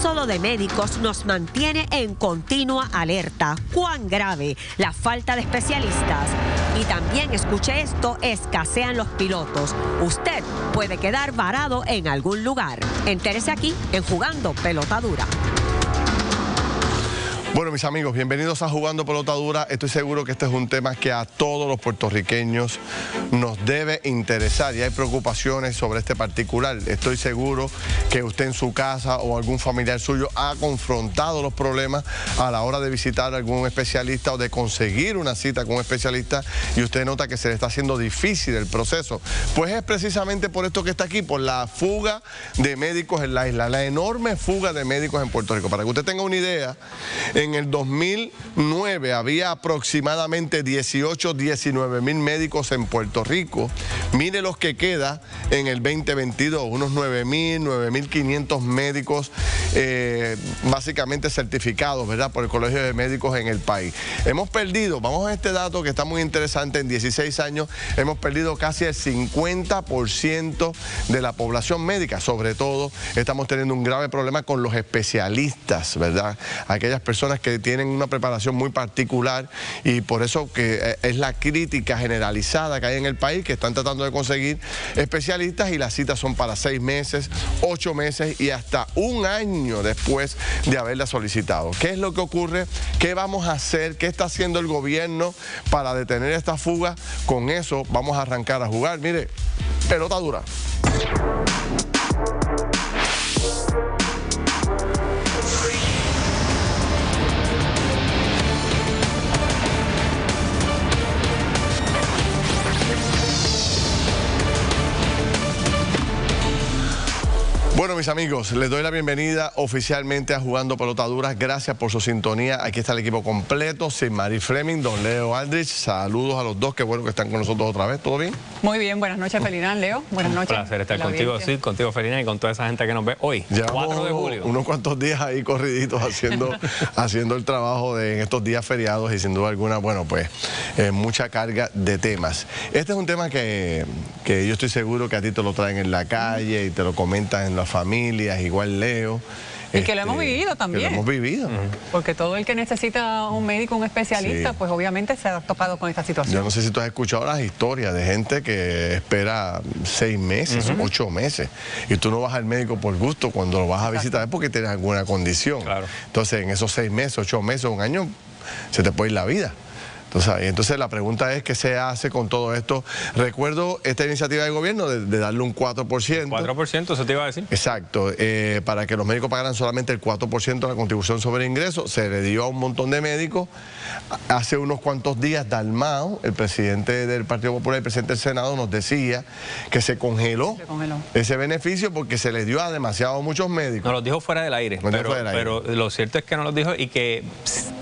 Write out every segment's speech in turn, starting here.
éxodo de médicos nos mantiene en continua alerta. ¿Cuán grave la falta de especialistas? Y también, escuche esto, escasean los pilotos. Usted puede quedar varado en algún lugar. Entérese aquí en Jugando Pelota Dura. Bueno, mis amigos, bienvenidos a Jugando Pelota Dura. Estoy seguro que este es un tema que a todos los puertorriqueños nos debe interesar y hay preocupaciones sobre este particular. Estoy seguro que usted en su casa o algún familiar suyo ha confrontado los problemas a la hora de visitar a algún especialista o de conseguir una cita con un especialista y usted nota que se le está haciendo difícil el proceso. Pues es precisamente por esto que está aquí, por la fuga de médicos en la isla, la enorme fuga de médicos en Puerto Rico. Para que usted tenga una idea, en el 2009 había aproximadamente 19 mil médicos en Puerto Rico. Mire los que queda en el 2022, unos 9.500 médicos básicamente certificados, ¿verdad?, por el Colegio de Médicos en el país. Hemos perdido, vamos a este dato que está muy interesante, en 16 años hemos perdido casi el 50% de la población médica. Sobre todo estamos teniendo un grave problema con los especialistas, ¿verdad?, aquellas personas que tienen una preparación muy particular y por eso que es la crítica generalizada que hay en el país, que están tratando de conseguir especialistas y las citas son para 6 meses, 8 meses y hasta un año después de haberla solicitado. ¿Qué es lo que ocurre? ¿Qué vamos a hacer? ¿Qué está haciendo el gobierno para detener esta fuga? Con eso vamos a arrancar a jugar. Mire, Pelota Dura. Bueno, mis amigos, les doy la bienvenida oficialmente a Jugando Pelota Dura. Gracias por su sintonía. Aquí está el equipo completo, Silmarie Fleming, don Leo Aldrich. Saludos a los dos, qué bueno que están con nosotros otra vez. ¿Todo bien? Muy bien, buenas noches, Ferdinand, Leo. Buenas noches. Un placer estar contigo, Sid, contigo, Ferdinand, y con toda esa gente que nos ve hoy, Llevamos 4 de julio. Unos cuantos días ahí corriditos haciendo el trabajo en estos días feriados y sin duda alguna, bueno, pues mucha carga de temas. Este es un tema que yo estoy seguro que a ti te lo traen en la calle y te lo comentan en las familias, igual Leo. Y que lo hemos vivido también. Que lo hemos vivido. Porque todo el que necesita un médico, un especialista, sí, pues obviamente se ha topado con esta situación. Yo no sé si tú has escuchado las historias de gente que espera 6 meses, 8 meses, y tú no vas al médico por gusto cuando lo vas a visitar es porque tienes alguna condición. Claro. Entonces, en esos 6 meses, 8 meses, un año, se te puede ir la vida. Entonces la pregunta es qué se hace con todo esto. Recuerdo esta iniciativa del gobierno de darle un 4%. 4%, eso te iba a decir. Exacto, para que los médicos pagaran solamente el 4% de la contribución sobre ingresos. Se le dio a un montón de médicos. Hace unos cuantos días, Dalmau, el presidente del Partido Popular y el presidente del Senado, nos decía que se congeló ese beneficio porque se le dio a muchos médicos. Nos lo dijo fuera del aire, pero lo cierto es que nos lo dijo y que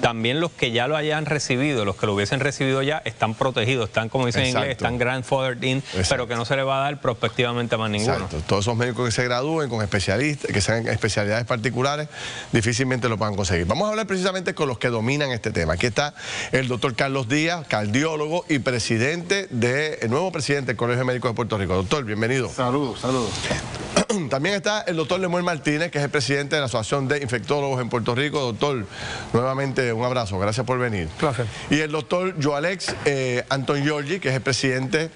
también los que ya lo hayan recibido, los que lo hubiesen recibido ya, están protegidos, están, como dicen en inglés, están grandfathered in, pero que no se le va a dar prospectivamente a más ninguno. Exacto. Todos esos médicos que se gradúen con especialistas, que sean especialidades particulares, difícilmente lo puedan conseguir. Vamos a hablar precisamente con los que dominan este tema. Aquí está el doctor Carlos Díaz, cardiólogo y presidente el nuevo presidente del Colegio de Médicos de Puerto Rico. Doctor, bienvenido. Saludos, saludos. También está el doctor Lemuel Martínez, que es el presidente de la Asociación de Infectólogos en Puerto Rico. Doctor, nuevamente un abrazo, gracias por venir. Placer. Y el doctor Joalex Antoniorgi, que es el presidente,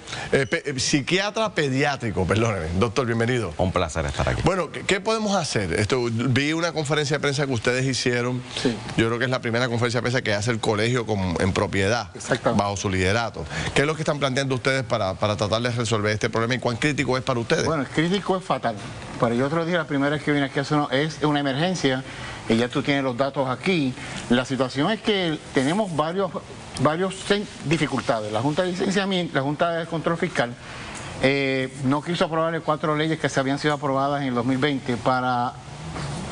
psiquiatra pediátrico, perdóneme. Doctor, bienvenido. Un placer estar aquí. Bueno, ¿qué podemos hacer? Vi una conferencia de prensa que ustedes hicieron. Sí. Yo creo que es la primera conferencia de prensa que hace el colegio en propiedad, bajo su liderato. ¿Qué es lo que están planteando ustedes para tratar de resolver este problema y cuán crítico es para ustedes? Bueno, es crítico, es fatal. Pero yo otro día, la primera vez que vine aquí es una emergencia, y ya tú tienes los datos aquí. La situación es que tenemos varios dificultades. La Junta de Licenciamiento, la Junta de Control Fiscal, no quiso aprobar 4 leyes que se habían sido aprobadas en el 2020 para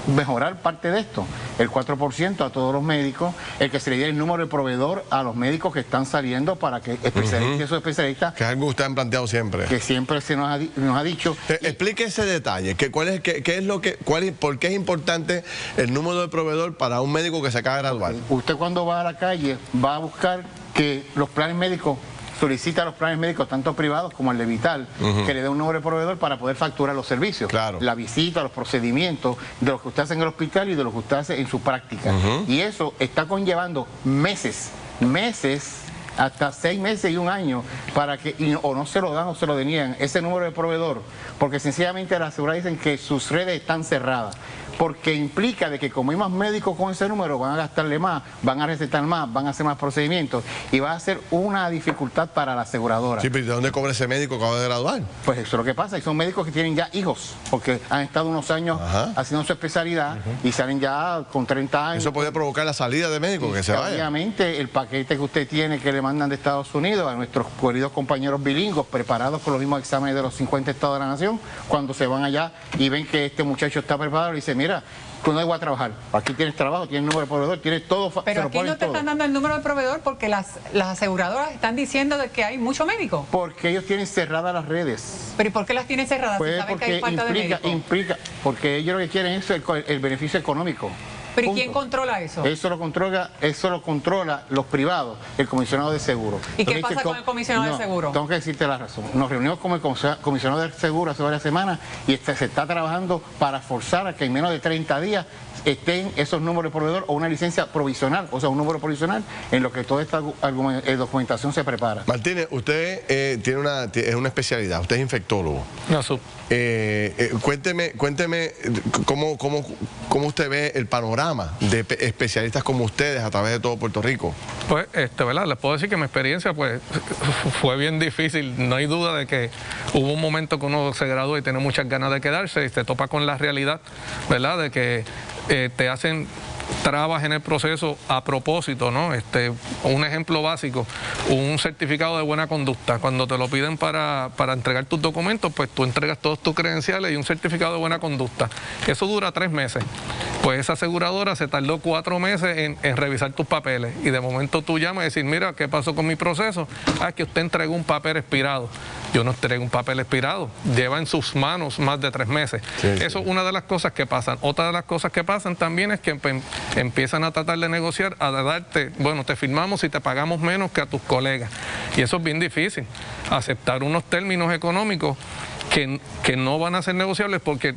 mejorar parte de esto, el 4% a todos los médicos, el que se le diera el número de proveedor a los médicos que están saliendo para que especialistas y esos especialistas, que es algo que ustedes han planteado siempre, que siempre se nos ha dicho. Explique ese detalle, ¿por qué es importante el número de proveedor para un médico que se acaba de graduar? Usted cuando va a la calle va a buscar que los planes médicos solicita a los planes médicos, tanto privados como el de Vital, que le dé un número de proveedor para poder facturar los servicios. Claro. La visita, los procedimientos, de lo que usted hace en el hospital y de lo que usted hace en su práctica. Y eso está conllevando meses, hasta 6 meses y 1 año, para que o no se lo dan o se lo deniegan ese número de proveedor, porque sencillamente las aseguradoras dicen que sus redes están cerradas, porque implica de que como hay más médicos con ese número, van a gastarle más, van a recetar más, van a hacer más procedimientos y va a ser una dificultad para la aseguradora. Sí, pero ¿de dónde cobra ese médico que acaba de graduar? Pues eso es lo que pasa, y son médicos que tienen ya hijos, porque han estado unos años haciendo su especialidad y salen ya con 30 años. Eso puede provocar la salida de médicos, que se vaya. Obviamente, el paquete que usted tiene que le mandan de Estados Unidos a nuestros queridos compañeros bilingües preparados con los mismos exámenes de los 50 estados de la nación, cuando se van allá y ven que este muchacho está preparado, y dice, mira, tú no vas a trabajar, aquí tienes trabajo, tienes número de proveedor, tienes todo. Pero aquí no te están dando el número de proveedor porque las aseguradoras están diciendo de que hay mucho médico. Porque ellos tienen cerradas las redes. ¿Pero y por qué las tienen cerradas? Pues si saben que hay falta de médico. Porque ellos lo que quieren es el beneficio económico. ¿Pero y quién controla eso? Eso lo controla los privados, el comisionado de seguro. ¿Y qué pasa con el comisionado de seguro? Tengo que decirte la razón. Nos reunimos con el comisionado de seguro hace varias semanas y se está trabajando para forzar a que en menos de 30 días estén esos números de proveedor o una licencia provisional, o sea, un número provisional en lo que toda esta documentación se prepara. Martínez, usted es una especialidad, usted es infectólogo. No, cuénteme cómo usted ve el panorama de especialistas como ustedes a través de todo Puerto Rico. Pues, ¿verdad? Les puedo decir que mi experiencia pues fue bien difícil. No hay duda de que hubo un momento que uno se gradúa y tiene muchas ganas de quedarse y se topa con la realidad, ¿verdad? De que te hacen trabas en el proceso a propósito, ¿no? Un ejemplo básico, un certificado de buena conducta. Cuando te lo piden para entregar tus documentos, pues tú entregas todos tus credenciales y un certificado de buena conducta. Eso dura 3 meses. Pues esa aseguradora se tardó 4 meses en revisar tus papeles y de momento tú llamas y decir, mira, ¿qué pasó con mi proceso? Ah, que usted entregó un papel expirado. Yo no entregué un papel expirado. Lleva en sus manos más de 3 meses. Sí, eso es una de las cosas que pasan. Otra de las cosas que pasan también es que empiezan a tratar de negociar, a darte, bueno, te firmamos y te pagamos menos que a tus colegas. Y eso es bien difícil. Aceptar unos términos económicos que no van a ser negociables porque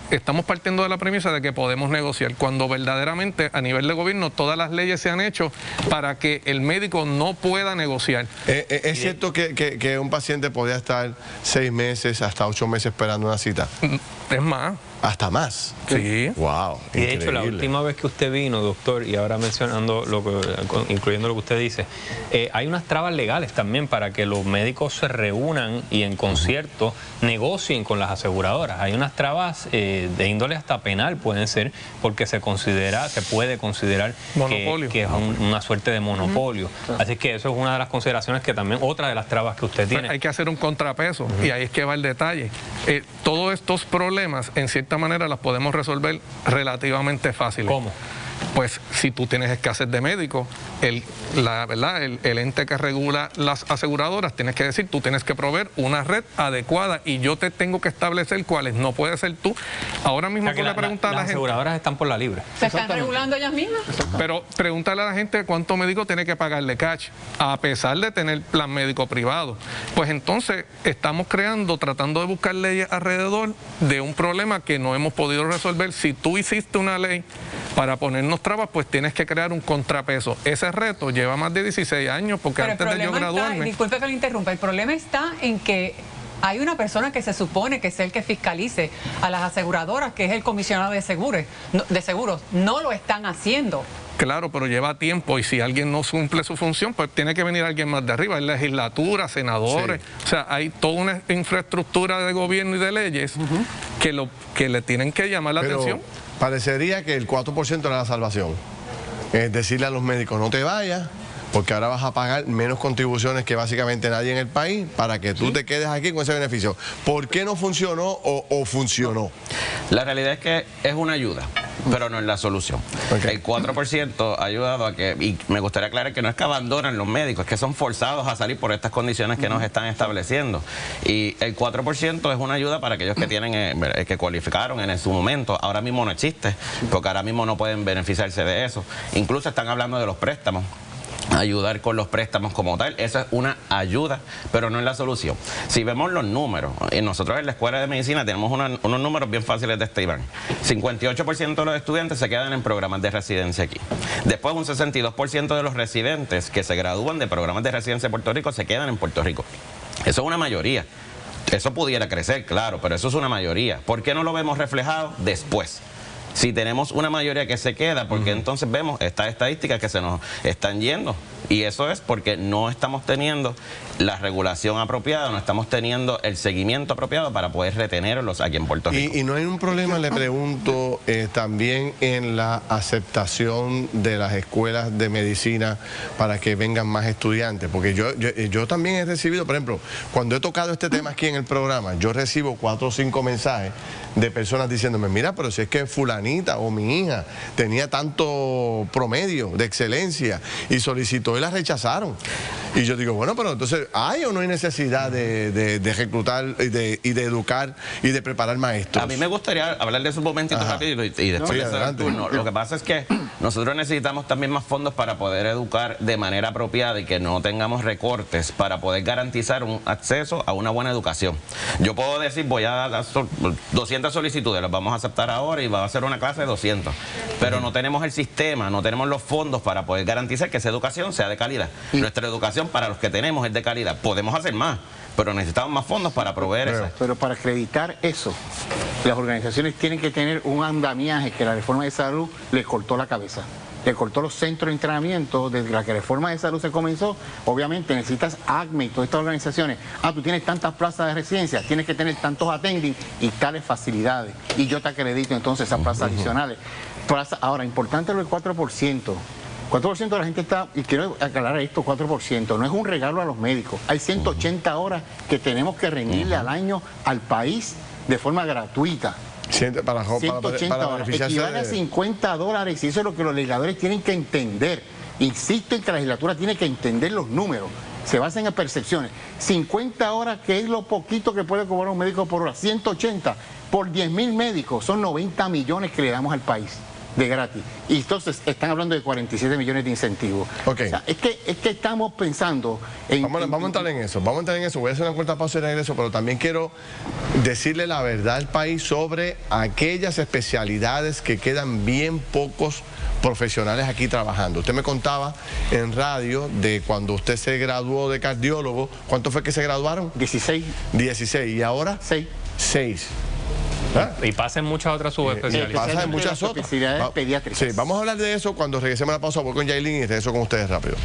estamos partiendo de la premisa de que podemos negociar, cuando verdaderamente a nivel de gobierno todas las leyes se han hecho para que el médico no pueda negociar. ¿Es cierto que un paciente podría estar 6 meses hasta 8 meses esperando una cita? Es más. ¿Hasta más? Sí. Wow, y de hecho, la última vez que usted vino, doctor, y ahora mencionando, incluyendo lo que usted dice, hay unas trabas legales también para que los médicos se reúnan y en concierto negocien con las aseguradoras. Hay unas trabas de índole hasta penal, pueden ser, porque se puede considerar que es una suerte de monopolio. Así que eso es una de las consideraciones que también, otra de las trabas que usted tiene. Hay que hacer un contrapeso, y ahí es que va el detalle. Todos estos problemas, en cierta manera, las podemos resolver relativamente fácil. ¿Cómo? Pues si tú tienes escasez de médicos, el ente que regula las aseguradoras, tienes que decir, tú tienes que proveer una red adecuada y yo te tengo que establecer cuáles. No puede ser tú. Ahora mismo, o sea, tú le preguntas a la gente. Las aseguradoras están por la libre. ¿Se están regulando ellas mismas? Pero pregúntale a la gente cuánto médico tiene que pagarle cash, a pesar de tener plan médico privado. Pues entonces estamos tratando de buscar leyes alrededor de un problema que no hemos podido resolver. Si tú hiciste una ley para ponernos trabas, pues tienes que crear un contrapeso. Ese reto lleva más de 16 años, porque pero antes de yo graduarme... Disculpe que lo interrumpa, el problema está en que hay una persona que se supone que es el que fiscalice a las aseguradoras, que es el comisionado de seguros. No lo están haciendo. Claro, pero lleva tiempo, y si alguien no cumple su función, pues tiene que venir alguien más de arriba, hay legislatura, senadores, sí. O sea, hay toda una infraestructura de gobierno y de leyes que le tienen que llamar la atención. Parecería que el 4% era la salvación. Es decirle a los médicos, no te vayas, porque ahora vas a pagar menos contribuciones que básicamente nadie en el país para que tú te quedes aquí con ese beneficio. ¿Por qué no funcionó o funcionó? La realidad es que es una ayuda, pero no es la solución. Okay. El 4% ha ayudado a que, y me gustaría aclarar que no es que abandonan los médicos, es que son forzados a salir por estas condiciones que nos están estableciendo. Y el 4% es una ayuda para aquellos que tienen, que cualificaron en su momento. Ahora mismo no existe, porque ahora mismo no pueden beneficiarse de eso. Incluso están hablando de los préstamos. ayudar con los préstamos como tal. Eso es una ayuda, pero no es la solución. Si vemos los números, nosotros en la Escuela de Medicina tenemos unos números bien fáciles de estimar. 58% de los estudiantes se quedan en programas de residencia aquí. Después un 62% de los residentes que se gradúan de programas de residencia en Puerto Rico se quedan en Puerto Rico. Eso es una mayoría. Eso pudiera crecer, claro, pero eso es una mayoría. ¿Por qué no lo vemos reflejado después? Si tenemos una mayoría que se queda, porque entonces vemos estas estadísticas que se nos están yendo. Y eso es porque no estamos teniendo la regulación apropiada, no estamos teniendo el seguimiento apropiado para poder retenerlos aquí en Puerto Rico. Y no hay un problema, le pregunto, también en la aceptación de las escuelas de medicina para que vengan más estudiantes. Porque yo también he recibido, por ejemplo, cuando he tocado este tema aquí en el programa, yo recibo 4 o 5 mensajes de personas diciéndome, mira, pero si es que fulanita o mi hija tenía tanto promedio de excelencia y solicitó y la rechazaron. Y yo digo, bueno, pero entonces, ¿hay o no hay necesidad de reclutar y de educar y de preparar maestros? A mí me gustaría hablar de eso un momentito rápido y después de hacer el turno. Lo que pasa es que nosotros necesitamos también más fondos para poder educar de manera apropiada y que no tengamos recortes para poder garantizar un acceso a una buena educación. Yo puedo decir, voy a dar 200 solicitudes, las vamos a aceptar ahora y va a ser una clase de 200. Pero no tenemos el sistema, no tenemos los fondos para poder garantizar que esa educación sea de calidad. Nuestra educación para los que tenemos es de calidad. Podemos hacer más, pero necesitamos más fondos para proveer eso. Pero para acreditar eso, las organizaciones tienen que tener un andamiaje que la reforma de salud les cortó la cabeza. Le cortó los centros de entrenamiento desde la que la reforma de salud se comenzó. Obviamente necesitas ACME y todas estas organizaciones. Tú tienes tantas plazas de residencia, tienes que tener tantos attending y tales facilidades. Y yo te acredito entonces esas plazas adicionales. Ahora, importante lo del 4%. 4% de la gente está, y quiero aclarar esto, 4%, no es un regalo a los médicos. Hay 180 horas que tenemos que rendirle al año al país de forma gratuita. 180 horas, equivale a $50, y eso es lo que los legisladores tienen que entender. Insisto en que la legislatura tiene que entender los números, se basan en percepciones. 50 horas, que es lo poquito que puede cobrar un médico por hora, 180 por 10.000 médicos, son 90 millones que le damos al país de gratis. Y entonces están hablando de 47 millones de incentivos. Okay. O sea, es que estamos pensando en... Vamos a entrar en eso, voy a hacer una corta pausa y regreso, pero también quiero decirle la verdad al país sobre aquellas especialidades que quedan bien pocos profesionales aquí trabajando. Usted me contaba en radio de cuando usted se graduó de cardiólogo. ¿Cuánto fue que se graduaron? 16. 16. ¿Y ahora? 6. 6. Y pasan muchas otras subespecialidades. Pasan muchas otras. Especialidades pediátricas. Sí, vamos a hablar de eso cuando regresemos a la pausa. Voy con Yailin y regreso con ustedes rápido.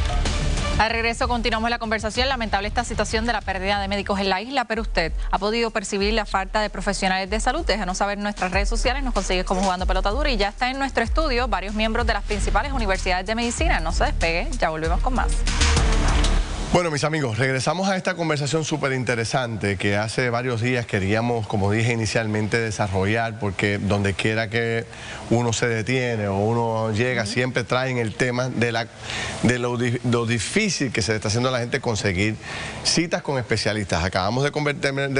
Al regreso continuamos la conversación. Lamentable esta situación de la pérdida de médicos en la isla, pero usted ha podido percibir la falta de profesionales de salud. Déjanos saber en nuestras redes sociales, nos consigues como Jugando Pelota Dura, y ya está en nuestro estudio varios miembros de las principales universidades de medicina. No se despegue, ya volvemos con más. Bueno, mis amigos, regresamos a esta conversación súper interesante que hace varios días queríamos, como dije inicialmente, desarrollar, porque donde quiera que uno se detiene o uno llega, siempre traen el tema de lo difícil que se le está haciendo a la gente conseguir citas con especialistas. Acabamos de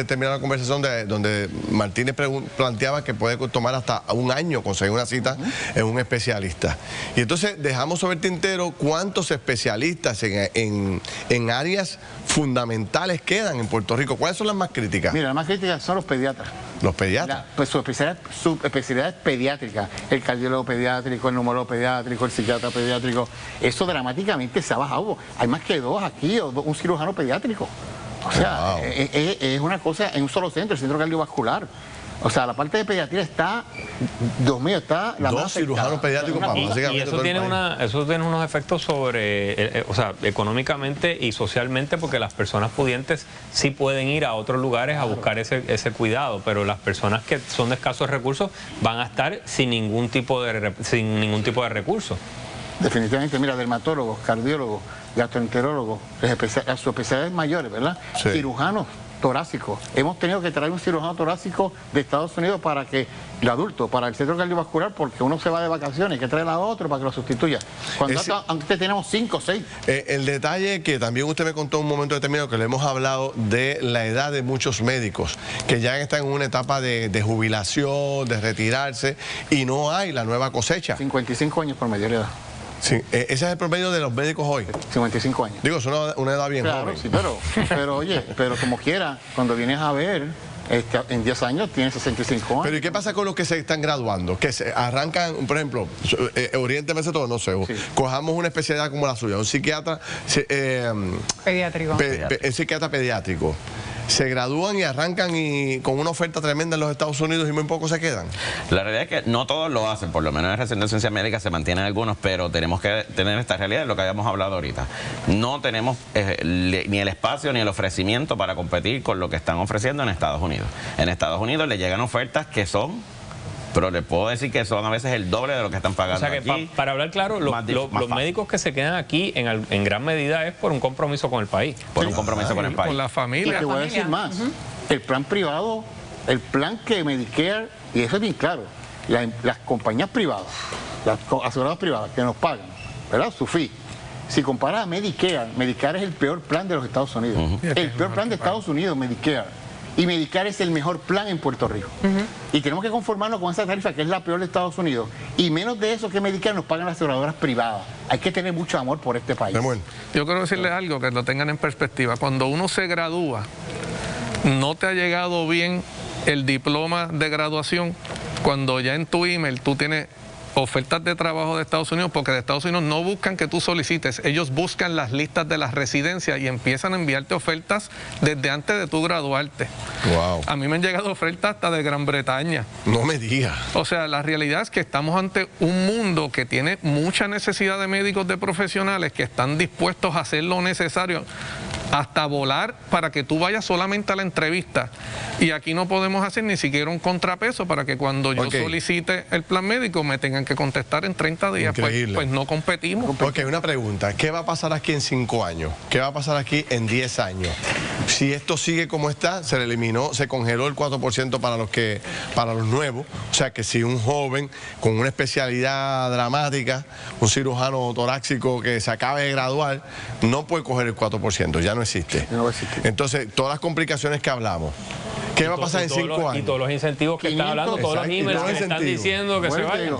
terminar la conversación donde Martínez planteaba que puede tomar hasta un año conseguir una cita en un especialista. Y entonces dejamos sobre el tintero cuántos especialistas en áreas fundamentales quedan en Puerto Rico. ¿Cuáles son las más críticas? Mira, las más críticas son los pediatras. ¿Los pediatras? Pues su especialidad es pediátrica. El cardiólogo pediátrico, el neurólogo pediátrico, el psiquiatra pediátrico. Eso dramáticamente se ha bajado. Hay más que 2 aquí, o un cirujano pediátrico. O sea, es una cosa en un solo centro, el centro cardiovascular. O sea, la parte de pediatría está, Dios mío, está la 2 cirujanos pediátricos para básicamente y eso tiene unos efectos sobre, o sea, económicamente y socialmente, porque las personas pudientes sí pueden ir a otros lugares a buscar ese cuidado, pero las personas que son de escasos recursos van a estar sin ningún tipo de recursos. Definitivamente, mira, dermatólogos, cardiólogos, gastroenterólogos, sus especialidades mayores, ¿verdad? Sí. Cirujanos torácicos. Hemos tenido que traer un cirujano torácico de Estados Unidos para que, el adulto, para el centro cardiovascular, porque uno se va de vacaciones, hay que traer a otro para que lo sustituya. Cuando antes teníamos 5 o 6. El detalle que también usted me contó en un momento determinado, que le hemos hablado de la edad de muchos médicos, que ya están en una etapa de jubilación, de retirarse, y no hay la nueva cosecha. 55 años por mayor edad. Sí, ese es el promedio de los médicos hoy. 55 años. Digo, es una edad bien claro, joven. Sí, pero oye, pero como quiera, cuando vienes a ver, en 10 años tienen 65 años. Pero ¿y qué pasa con los que se están graduando? Que se arrancan, por ejemplo, oriénteme todo, no sé, cojamos una especialidad como la suya, un psiquiatra pediátrico. Psiquiatra pediátrico. Se gradúan y arrancan y con una oferta tremenda en los Estados Unidos y muy pocos se quedan. La realidad es que no todos lo hacen, por lo menos en el recinto de ciencia médica se mantienen algunos, pero tenemos que tener esta realidad, de lo que habíamos hablado ahorita. No tenemos ni el espacio ni el ofrecimiento para competir con lo que están ofreciendo en Estados Unidos. En Estados Unidos le llegan ofertas que son, pero les puedo decir que son a veces el doble de lo que están pagando. O sea que aquí, para hablar claro, los médicos que se quedan aquí en gran medida es por un compromiso con el país. Por un compromiso con el país. Con la familia. Y te voy a decir más. El plan privado, el plan que Medicare, y eso es bien claro, las compañías privadas, las aseguradoras privadas que nos pagan, ¿verdad? Su fee. Si comparas a Medicare, Medicare es el peor plan de los Estados Unidos. El peor plan de Estados Unidos, Medicare. Y Medicare es el mejor plan en Puerto Rico. Y tenemos que conformarnos con esa tarifa que es la peor de Estados Unidos. Y menos de eso que Medicare nos pagan las aseguradoras privadas. Hay que tener mucho amor por este país. Yo quiero decirles algo que lo tengan en perspectiva. Cuando uno se gradúa, no te ha llegado bien el diploma de graduación, cuando ya en tu email tú tienes ofertas de trabajo de Estados Unidos, porque de Estados Unidos no buscan que tú solicites, ellos buscan las listas de las residencias y empiezan a enviarte ofertas desde antes de tú graduarte. Wow. A mí me han llegado ofertas hasta de Gran Bretaña. No me digas. O sea, la realidad es que estamos ante un mundo que tiene mucha necesidad de médicos, de profesionales que están dispuestos a hacer lo necesario, hasta volar para que tú vayas solamente a la entrevista. Y aquí no podemos hacer ni siquiera un contrapeso para que cuando yo solicite el plan médico me tengan que contestar en 30 días. Pues no competimos. Ok, una pregunta. ¿Qué va a pasar aquí en 5 años? ¿Qué va a pasar aquí en 10 años? Si esto sigue como está, se le eliminó, se congeló el 4% para los nuevos. O sea que si un joven con una especialidad dramática, un cirujano torácico que se acabe de graduar, no puede coger el 4%, ya no existe. No existe. Entonces, todas las complicaciones que hablamos, ¿qué va a pasar en 5 años? Y todos los incentivos que están hablando, todos los emails que están diciendo que se vayan.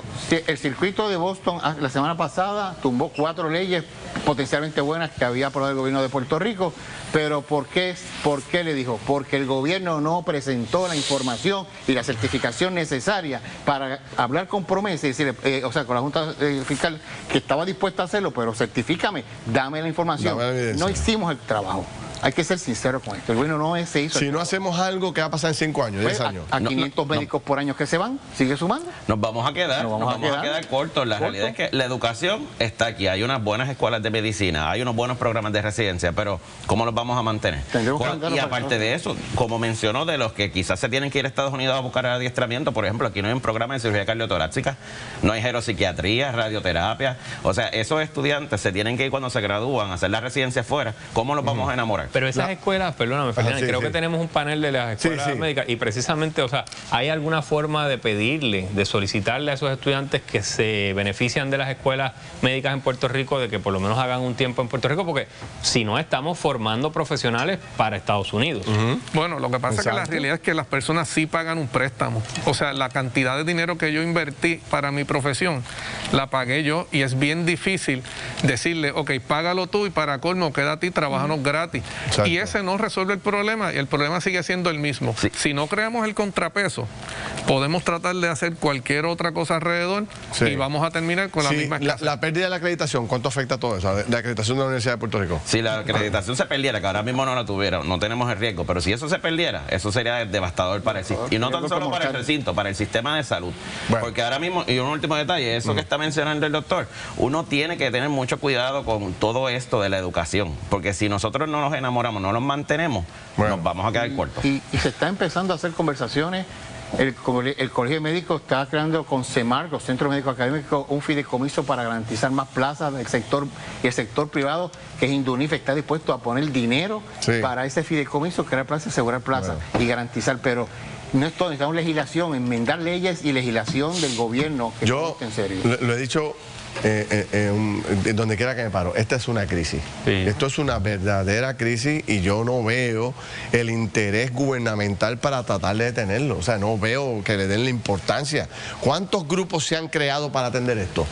El circuito de Boston la semana pasada tumbó 4 leyes potencialmente buenas que había aprobado el gobierno de Puerto Rico, pero ¿por qué le dijo? Porque el gobierno no presentó la información y la certificación necesaria para hablar con promesa y decirle, o sea, con la Junta Fiscal que estaba dispuesta a hacerlo, pero certifícame, dame la información. No hicimos el trabajo. Hay que ser sincero con esto. El gobierno no se hizo. Si no hacemos algo, ¿qué va a pasar en 5 años, 10 años? A 500 médicos por año que se van, sigue sumando. Nos vamos a quedar, nos vamos a quedar cortos. La realidad es que la educación está aquí. Hay unas buenas escuelas de medicina, hay unos buenos programas de residencia, pero ¿cómo los vamos a mantener? Y aparte de eso, como mencionó, de los que quizás se tienen que ir a Estados Unidos a buscar adiestramiento, por ejemplo, aquí no hay un programa de cirugía cardiotorácica, no hay geropsiquiatría, radioterapia. O sea, esos estudiantes se tienen que ir cuando se gradúan a hacer la residencia afuera. ¿Cómo los vamos a enamorar? Pero esas escuelas, perdóname, Ferdinand, creo que tenemos un panel de las escuelas médicas y precisamente, o sea, ¿hay alguna forma de pedirle, de solicitarle a esos estudiantes que se benefician de las escuelas médicas en Puerto Rico, de que por lo menos hagan un tiempo en Puerto Rico? Porque si no, estamos formando profesionales para Estados Unidos. Bueno, lo que pasa es que la realidad es que las personas sí pagan un préstamo. O sea, la cantidad de dinero que yo invertí para mi profesión, la pagué yo y es bien difícil decirle, ok, págalo tú y para colmo, quédate a ti, trabajanos gratis. Exacto. Y ese no resuelve el problema y el problema sigue siendo el mismo. Si no creamos el contrapeso, podemos tratar de hacer cualquier otra cosa alrededor y vamos a terminar con la misma escasez. La pérdida de la acreditación, ¿cuánto afecta todo eso? La acreditación de la Universidad de Puerto Rico. Si la acreditación se perdiera, que ahora mismo no la tuviera, no tenemos el riesgo, pero si eso se perdiera, eso sería devastador para el sistema. Y no tan solo para el recinto, para el sistema de salud. Porque ahora mismo, y un último detalle, eso que está mencionando el doctor, uno tiene que tener mucho cuidado con todo esto de la educación, porque si nosotros no nos enamoramos, no los mantenemos, nos vamos a quedar cortos. Y se está empezando a hacer conversaciones. El Colegio Médico está creando con CEMAR, los Centros Médicos Académicos, un fideicomiso para garantizar más plazas del sector, y el sector privado, que es Indunif, está dispuesto a poner dinero para ese fideicomiso, crear plazas, asegurar plazas y garantizar, pero no es todo, necesitamos legislación, enmendar leyes y legislación del gobierno. Que yo en serio. Lo he dicho donde quiera que me paro, esta es una crisis. Esto es una verdadera crisis y yo no veo el interés gubernamental para tratar de detenerlo. O sea, no veo que le den la importancia. ¿Cuántos grupos se han creado para atender esto?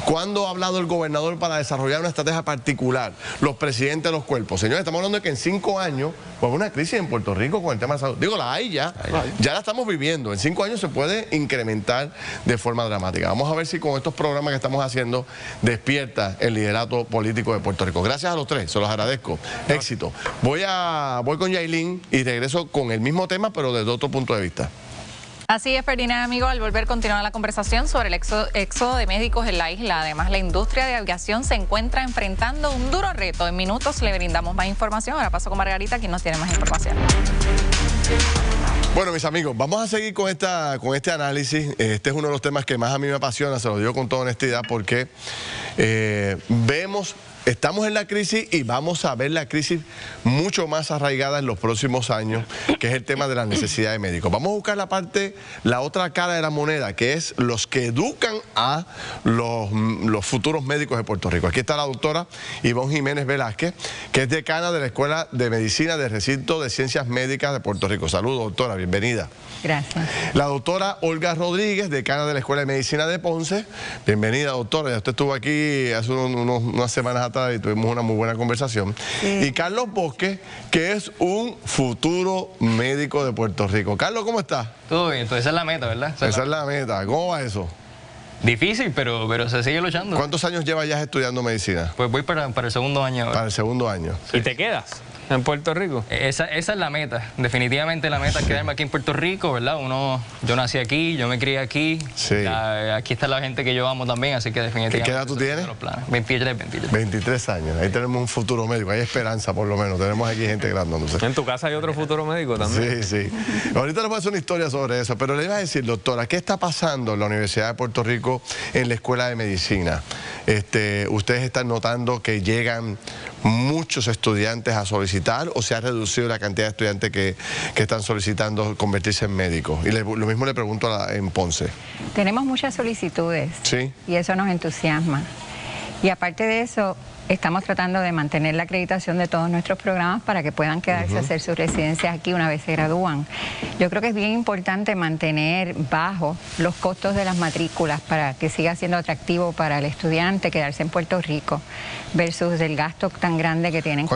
¿Cuándo ha hablado el gobernador para desarrollar una estrategia particular? Los presidentes de los cuerpos. Señores, estamos hablando de que en 5 años va a haber una crisis en Puerto Rico con el tema de salud. Digo, la hay ya. Ya la estamos viviendo. En 5 años se puede incrementar de forma dramática. Vamos a ver si con estos programas que estamos haciendo despierta el liderato político de Puerto Rico. Gracias a los tres, se los agradezco. Éxito. Voy con Yailin y regreso con el mismo tema, pero desde otro punto de vista. Así es, Ferdinand, amigo, al volver continuar la conversación sobre el éxodo de médicos en la isla. Además, la industria de aviación se encuentra enfrentando un duro reto. En minutos le brindamos más información. Ahora paso con Margarita, quien nos tiene más información. Bueno, mis amigos, vamos a seguir con este análisis. Este es uno de los temas que más a mí me apasiona, se lo digo con toda honestidad, porque estamos en la crisis y vamos a ver la crisis mucho más arraigada en los próximos años, que es el tema de la necesidad de médicos. Vamos a buscar la otra cara de la moneda, que es los que educan a los futuros médicos de Puerto Rico. Aquí está la doctora Ivonne Jiménez Velázquez, que es decana de la Escuela de Medicina del Recinto de Ciencias Médicas de Puerto Rico. Saludos, doctora, bienvenida. Gracias. La doctora Olga Rodríguez, decana de la Escuela de Medicina de Ponce. Bienvenida, doctora. Ya usted estuvo aquí hace unas semanas atrás y tuvimos una muy buena conversación. Sí. Y Carlos Bosque, que es un futuro médico de Puerto Rico. Carlos, ¿cómo estás? Todo bien, entonces esa es la meta, ¿verdad? Esa es la meta. ¿Cómo va eso? Difícil, pero se sigue luchando. ¿Cuántos años llevas ya estudiando medicina? Pues voy para el segundo año. Para el segundo año. ¿Y te quedas en Puerto Rico? Esa es la meta. Definitivamente la meta es quedarme aquí en Puerto Rico, ¿verdad? Yo nací aquí, yo me crié aquí. Sí. Aquí está la gente que yo amo también, así que definitivamente... ¿Qué edad tú tienes? 23 años. Ahí tenemos un futuro médico. Hay esperanza, por lo menos. Tenemos aquí gente graduándose. ¿En tu casa hay otro futuro médico también? Sí, sí. Ahorita les voy a hacer una historia sobre eso, pero le iba a decir, doctora, ¿qué está pasando en la Universidad de Puerto Rico en la Escuela de Medicina? ¿Ustedes están notando que llegan muchos estudiantes a solicitar o se ha reducido la cantidad de estudiantes que están solicitando convertirse en médicos? Y lo mismo le pregunto en Ponce. Tenemos muchas solicitudes. Sí. Y eso nos entusiasma. Y aparte de eso, estamos tratando de mantener la acreditación de todos nuestros programas para que puedan quedarse a hacer sus residencias aquí una vez se gradúan. Yo creo que es bien importante mantener bajos los costos de las matrículas para que siga siendo atractivo para el estudiante quedarse en Puerto Rico versus el gasto tan grande que tienen.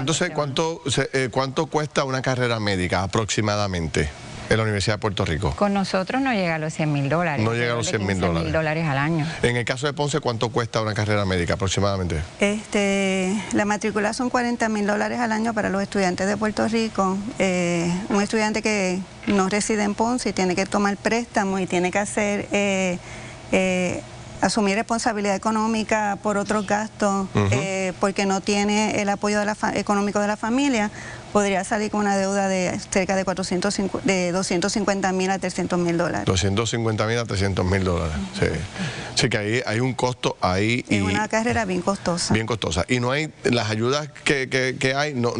¿Cuánto cuesta una carrera médica aproximadamente en la Universidad de Puerto Rico? Con nosotros no llega a los $100,000. No llega a los $100,000 al año. En el caso de Ponce, ¿cuánto cuesta una carrera médica aproximadamente? La matrícula son $40,000 al año para los estudiantes de Puerto Rico. Un estudiante que no reside en Ponce y tiene que tomar préstamo y tiene que hacer asumir responsabilidad económica por otros gastos porque no tiene el apoyo económico de la familia, podría salir con una deuda de cerca de $250,000 a $300,000. $250,000 a $300,000. Sí. Sí, que ahí hay un costo ahí. Es una carrera bien costosa. Bien costosa. Y no hay, las ayudas que hay no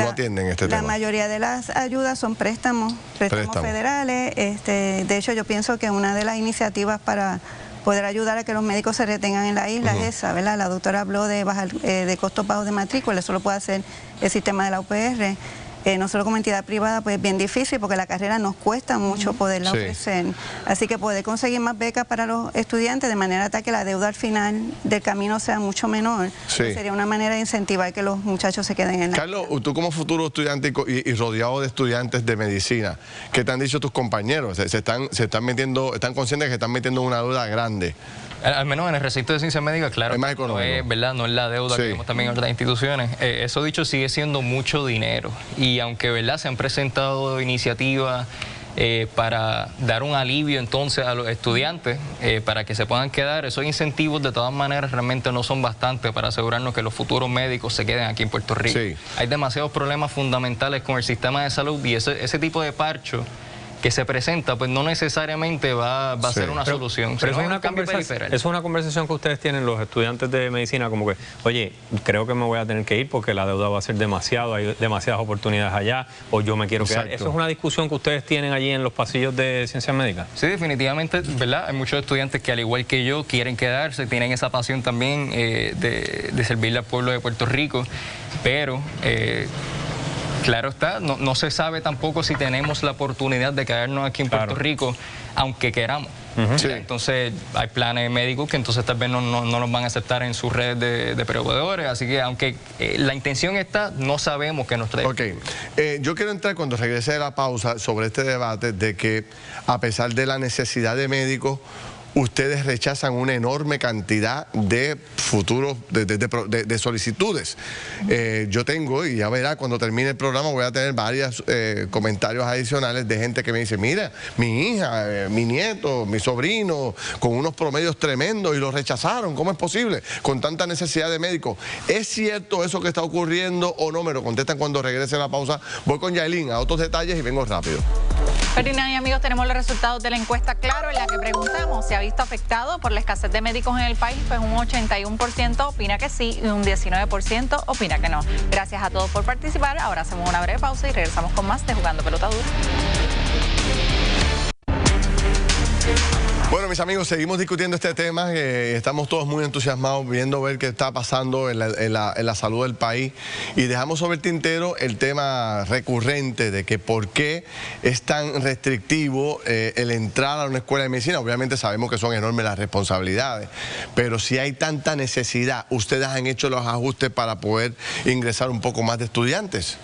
atienden este tema. La mayoría de las ayudas son préstamos federales. De hecho, yo pienso que una de las iniciativas para poder ayudar a que los médicos se retengan en la isla es esa, ¿verdad? La doctora habló de bajar de costos bajos de matrícula, eso lo puede hacer el sistema de la UPR. Nosotros como entidad privada pues es bien difícil porque la carrera nos cuesta mucho poderla ofrecer. Así que poder conseguir más becas para los estudiantes de manera tal que la deuda al final del camino sea mucho menor. Pues sería una manera de incentivar que los muchachos se queden en la Carlos, tú como futuro estudiante y rodeado de estudiantes de medicina, ¿qué te han dicho tus compañeros? ¿Están conscientes de que están metiendo una deuda grande? Al menos en el recinto de ciencias médicas, claro, es más económico. No es la deuda que vemos también en otras instituciones. Eso dicho, sigue siendo mucho dinero. Y aunque se han presentado iniciativas para dar un alivio entonces a los estudiantes, para que se puedan quedar, esos incentivos de todas maneras realmente no son bastantes para asegurarnos que los futuros médicos se queden aquí en Puerto Rico. Hay demasiados problemas fundamentales con el sistema de salud y ese tipo de parcho que se presenta, pues no necesariamente va a ser una solución. Pero es una conversación que ustedes tienen los estudiantes de medicina, como que, oye, creo que me voy a tener que ir porque la deuda va a ser demasiado, hay demasiadas oportunidades allá, o yo me quiero quedar. ¿Eso es una discusión que ustedes tienen allí en los pasillos de ciencias médicas? Sí, definitivamente, ¿verdad? Hay muchos estudiantes que al igual que yo quieren quedarse, tienen esa pasión también de servirle al pueblo de Puerto Rico, pero Claro está, no se sabe tampoco si tenemos la oportunidad de quedarnos aquí en Puerto Rico, aunque queramos. Sí. Entonces hay planes médicos que entonces tal vez no los van a aceptar en sus redes de proveedores, así que aunque la intención está, no sabemos que nos trae. Ok, yo quiero entrar cuando regrese de la pausa sobre este debate de que a pesar de la necesidad de médicos, ustedes rechazan una enorme cantidad de futuros, de solicitudes. Yo tengo, y ya verá, cuando termine el programa voy a tener varios comentarios adicionales de gente que me dice, mira, mi hija, mi nieto, mi sobrino, con unos promedios tremendos y los rechazaron. ¿Cómo es posible? Con tanta necesidad de médicos. ¿Es cierto eso que está ocurriendo o no? Me lo contestan cuando regrese a la pausa. Voy con Yailin a otros detalles y vengo rápido. Ferdinand y amigos, tenemos los resultados de la encuesta Claro, en la que preguntamos si ha visto afectado por la escasez de médicos en el país. Pues un 81% opina que sí y un 19% opina que no. Gracias a todos por participar. Ahora hacemos una breve pausa y regresamos con más de Jugando Pelota Dura. Bueno, mis amigos, seguimos discutiendo este tema. Estamos todos muy entusiasmados viendo ver qué está pasando en la salud del país. Y dejamos sobre el tintero el tema recurrente de que por qué es tan restrictivo el entrar a una escuela de medicina. Obviamente sabemos que son enormes las responsabilidades, pero si hay tanta necesidad, ¿ustedes han hecho los ajustes para poder ingresar un poco más de estudiantes?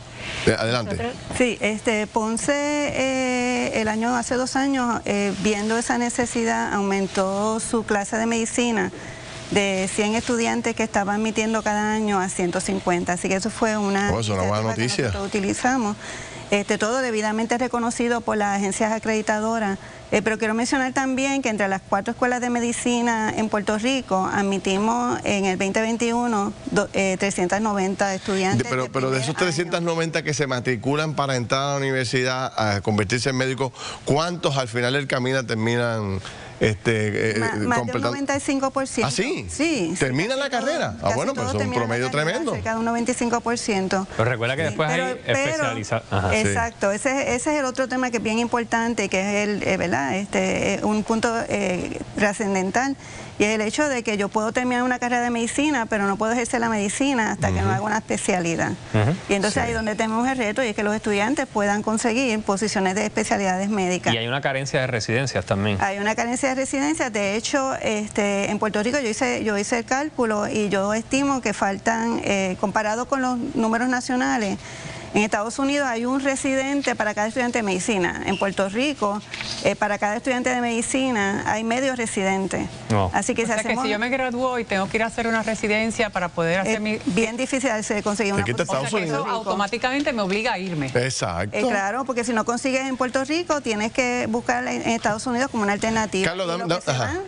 Adelante. Sí, Ponce hace 2 años, viendo esa necesidad, aumentó su clase de medicina de 100 estudiantes que estaba admitiendo cada año a 150. Así que eso fue una buena noticia que nosotros utilizamos. Todo debidamente reconocido por las agencias acreditadoras. Pero quiero mencionar también que entre las 4 escuelas de medicina en Puerto Rico admitimos en el 2021 390 estudiantes. Pero de esos 390 que se matriculan para entrar a la universidad a convertirse en médicos, ¿cuántos al final del camino terminan más del 95%. ¿Ah, sí? Sí. ¿Terminan la carrera? Ah, bueno, pues es un promedio tremendo. Cerca de un 95%. Pero recuerda que después hay especializados. Exacto. Sí. Ese es el otro tema que es bien importante, que es un punto trascendental. Y es el hecho de que yo puedo terminar una carrera de medicina, pero no puedo ejercer la medicina hasta que no haga una especialidad. Y entonces ahí es donde tenemos el reto, y es que los estudiantes puedan conseguir posiciones de especialidades médicas. Y hay una carencia de residencias también. Hay una carencia de residencias. De hecho, en Puerto Rico yo hice el cálculo y yo estimo que faltan, comparado con los números nacionales, en Estados Unidos hay un residente para cada estudiante de medicina. En Puerto Rico, para cada estudiante de medicina hay medio residente. Así que, que si yo me gradúo y tengo que ir a hacer una residencia para poder hacer bien difícil de conseguir una posición. O sea, que eso automáticamente me obliga a irme. Exacto. Claro, porque si no consigues en Puerto Rico, tienes que buscar en Estados Unidos como una alternativa. Carlos,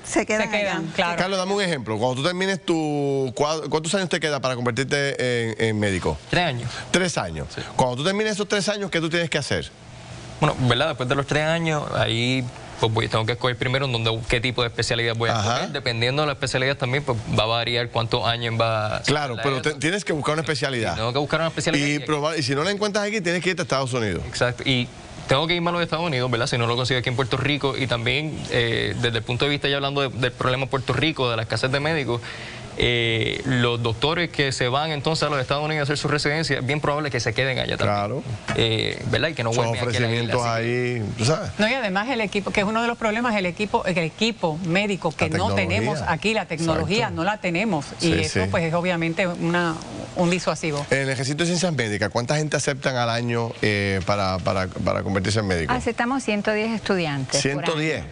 se quedan, claro. Carlos, dame un ejemplo. Cuando tú termines ¿cuántos años te queda para convertirte en médico? 3 años. 3 años. Sí. Cuando tú termines esos 3 años, ¿qué tú tienes que hacer? Bueno, ¿verdad? Después de los 3 años, ahí pues tengo que escoger primero qué tipo de especialidad voy a escoger. Dependiendo de la especialidad también, pues va a variar cuántos años va. Claro, pero tienes que buscar una especialidad. Tengo que buscar una especialidad. Y si no la encuentras aquí, tienes que irte a Estados Unidos. Exacto. Y tengo que irme a los Estados Unidos, ¿verdad? Si no lo consigo aquí en Puerto Rico. Y también, desde el punto de vista, ya hablando del problema de Puerto Rico, de la escasez de médicos, los doctores que se van entonces a los Estados Unidos a hacer su residencia, es bien probable que se queden allá también. Claro. ¿Verdad? Y que no vuelvan aquí a ofrecimientos ahí, ¿sabes? No, y además el equipo, que es uno de los problemas, el equipo médico que no tenemos aquí, la tecnología no la tenemos. Y eso pues es obviamente un disuasivo. En el Ejército de Ciencias Médicas, ¿cuánta gente aceptan al año para convertirse en médico? Aceptamos 110 estudiantes. 110.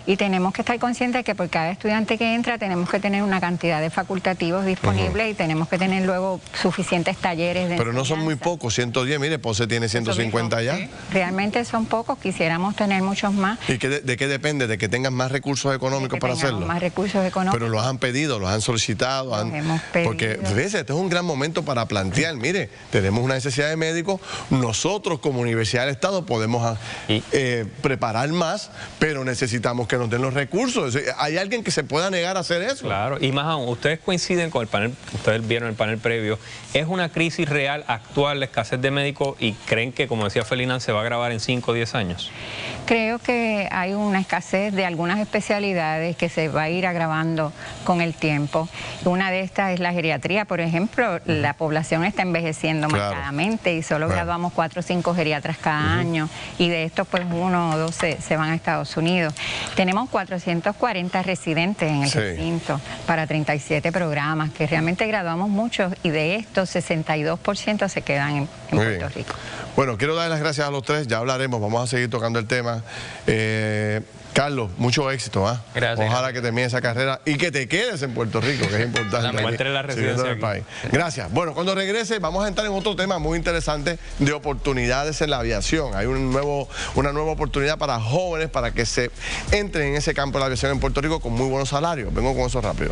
Y tenemos que estar conscientes de que por cada estudiante que entra tenemos que tener una cantidad de facultativos disponibles y tenemos que tener luego suficientes talleres de Pero no son muy pocos, 110, mire, Ponce tiene 150 ya. ¿Sí? Realmente son pocos, quisiéramos tener muchos más. ¿Y de qué depende? ¿De que tengan más recursos económicos para hacerlo? Más recursos económicos. Pero los han pedido, los han solicitado. Hemos pedido. Porque, fíjese, este es un gran momento para plantear, mire, tenemos una necesidad de médicos, nosotros como Universidad del Estado podemos preparar más, pero necesitamos que nos den los recursos. ¿Hay alguien que se pueda negar a hacer eso? Claro, y más aún, ustedes coinciden con el panel, ustedes vieron el panel previo, ¿es una crisis real actual la escasez de médicos y creen que, como decía Ferdinand, se va a agravar en 5 o 10 años? Creo que hay una escasez de algunas especialidades que se va a ir agravando con el tiempo. Una de estas es la geriatría, por ejemplo. La población está envejeciendo marcadamente y solo graduamos 4 o 5 geriatras cada año, y de estos pues 1 o 2 se van a Estados Unidos. Tenemos 440 residentes en el recinto para 37 programas, que realmente graduamos muchos, y de estos 62% se quedan en Puerto Rico. Bueno, quiero dar las gracias a los tres, ya hablaremos, vamos a seguir tocando el tema. Carlos, mucho éxito, ¿ah? Gracias. Ojalá que termines esa carrera y que te quedes en Puerto Rico, que es importante. La residencia del país. Gracias. Bueno, cuando regrese vamos a entrar en otro tema muy interesante de oportunidades en la aviación. Hay una nueva oportunidad para jóvenes para que se entren en ese campo de la aviación en Puerto Rico con muy buenos salarios. Vengo con eso rápido.